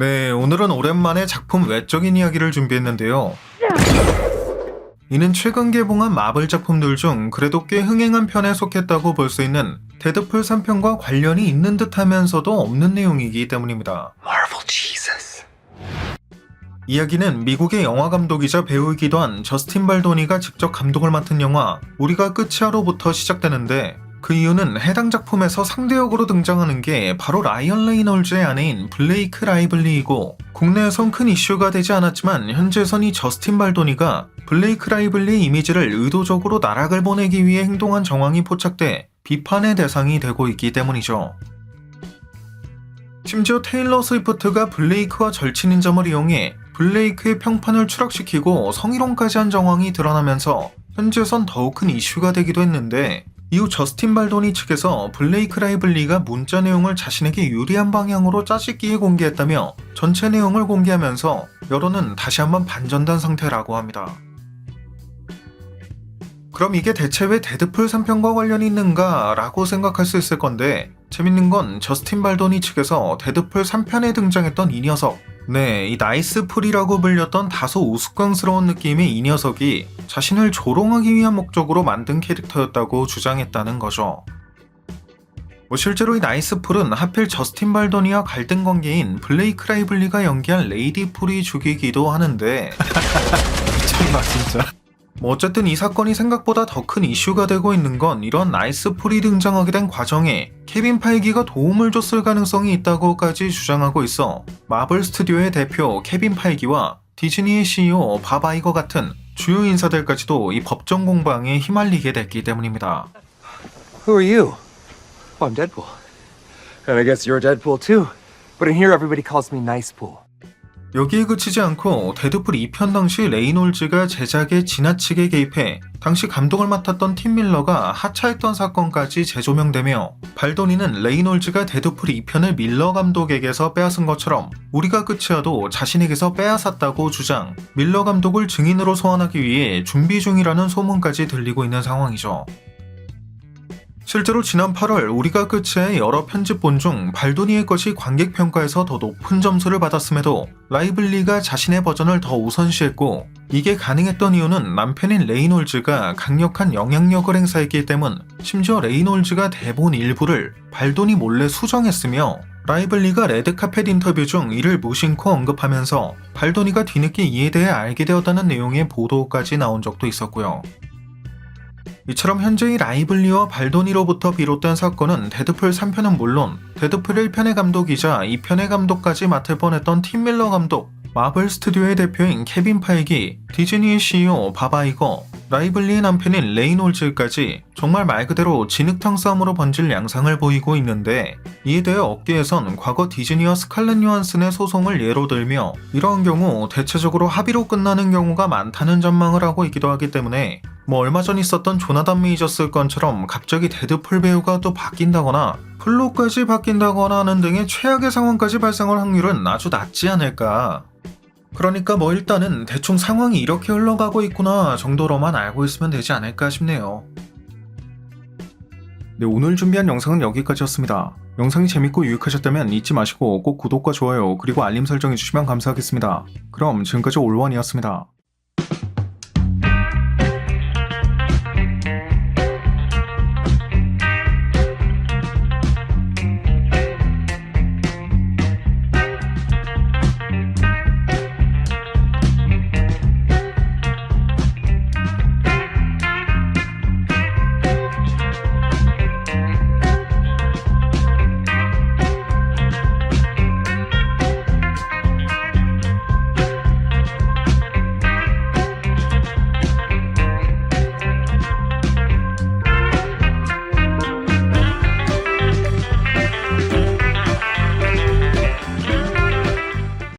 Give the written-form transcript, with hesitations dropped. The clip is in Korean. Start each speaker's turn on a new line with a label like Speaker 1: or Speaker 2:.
Speaker 1: 네, 오늘은 오랜만에 작품 외적인 이야기를 준비했는데요. 이는 최근 개봉한 마블 작품들 중 그래도 꽤 흥행한 편에 속했다고 볼 수 있는 데드풀 3편과 관련이 있는 듯 하면서도 없는 내용이기 때문입니다.
Speaker 2: Marvel Jesus.
Speaker 1: 이야기는 미국의 영화 감독이자 배우이기도 한 저스틴 발도니가 직접 감독을 맡은 영화 우리가 끝이야로부터 시작되는데, 그 이유는 해당 작품에서 상대 역으로 등장하는 게 바로 라이언 레이놀즈의 아내인 블레이크 라이블리이고, 국내에선 큰 이슈가 되지 않았지만 현재선 이 저스틴 발도니가 블레이크 라이블리의 이미지를 의도적으로 나락을 보내기 위해 행동한 정황이 포착돼 비판의 대상이 되고 있기 때문이죠. 심지어 테일러 스위프트가 블레이크와 절친인 점을 이용해 블레이크의 평판을 추락시키고 성희롱까지 한 정황이 드러나면서 현재선 더욱 큰 이슈가 되기도 했는데, 이후 저스틴 발도니 측에서 블레이크 라이블리가 문자 내용을 자신에게 유리한 방향으로 짜집기에 공개했다며 전체 내용을 공개하면서 여론은 다시 한번 반전된 상태라고 합니다. 그럼 이게 대체 왜 데드풀 3편과 관련이 있는가 라고 생각할 수 있을 건데, 재밌는 건 저스틴 발도니 측에서 데드풀 3편에 등장했던 이 녀석, 이 나이스풀이라고 불렸던 다소 우스꽝스러운 느낌의 이 녀석이 자신을 조롱하기 위한 목적으로 만든 캐릭터였다고 주장했다는 거죠. 실제로 이 나이스풀은 하필 저스틴 발도니와 갈등 관계인 블레이크 라이블리가 연기한 레이디 풀이 죽이기도 하는데
Speaker 2: 미쳤나 진짜.
Speaker 1: 어쨌든 이 사건이 생각보다 더 큰 이슈가 되고 있는 건 이런 나이스풀이 등장하게 된 과정에 케빈 파이기가 도움을 줬을 가능성이 있다고까지 주장하고 있어 마블 스튜디오의 대표 케빈 파이기와 디즈니의 CEO 밥 아이거 같은 주요 인사들까지도 이 법정 공방에 휘말리게 됐기 때문입니다.
Speaker 2: Who are you? Oh, I'm Deadpool. And I guess you're Deadpool too. But in here everybody calls me Nicepool.
Speaker 1: 여기에 그치지 않고 데드풀 2편 당시 레이놀즈가 제작에 지나치게 개입해 당시 감독을 맡았던 팀 밀러가 하차했던 사건까지 재조명되며, 발도니는 레이놀즈가 데드풀 2편을 밀러 감독에게서 빼앗은 것처럼 우리가 끝이야도 자신에게서 빼앗았다고 주장, 밀러 감독을 증인으로 소환하기 위해 준비 중이라는 소문까지 들리고 있는 상황이죠. 실제로 지난 8월 우리가 끝이야의 여러 편집본 중 발도니의 것이 관객평가에서 더 높은 점수를 받았음에도 라이블리가 자신의 버전을 더 우선시했고, 이게 가능했던 이유는 남편인 레이놀즈가 강력한 영향력을 행사했기 때문, 심지어 레이놀즈가 대본 일부를 발도니 몰래 수정했으며, 라이블리가 레드카펫 인터뷰 중 이를 무심코 언급하면서 발도니가 뒤늦게 이에 대해 알게 되었다는 내용의 보도까지 나온 적도 있었고요. 이처럼 현재 이 라이블리와 발도니로부터 비롯된 사건은 데드풀 3편은 물론 데드풀 1편의 감독이자 2편의 감독까지 맡을 뻔했던 팀 밀러 감독, 마블 스튜디오의 대표인 케빈 파이기, 디즈니의 CEO 밥 아이거, 라이블리의 남편인 레이놀즈까지 정말 말 그대로 진흙탕 싸움으로 번질 양상을 보이고 있는데, 이에 대해 업계에선 과거 디즈니와 스칼렛 요한슨의 소송을 예로 들며 이러한 경우 대체적으로 합의로 끝나는 경우가 많다는 전망을 하고 있기도 하기 때문에, 얼마 전 있었던 조나단 메이저스 건처럼 갑자기 데드풀 배우가 또 바뀐다거나 플로까지 바뀐다거나 하는 등의 최악의 상황까지 발생할 확률은 아주 낮지 않을까. 그러니까 일단은 대충 상황이 이렇게 흘러가고 있구나 정도로만 알고 있으면 되지 않을까 싶네요. 네, 오늘 준비한 영상은 여기까지였습니다. 영상이 재밌고 유익하셨다면 잊지 마시고 꼭 구독과 좋아요 그리고 알림 설정해주시면 감사하겠습니다. 그럼 지금까지 올원이었습니다.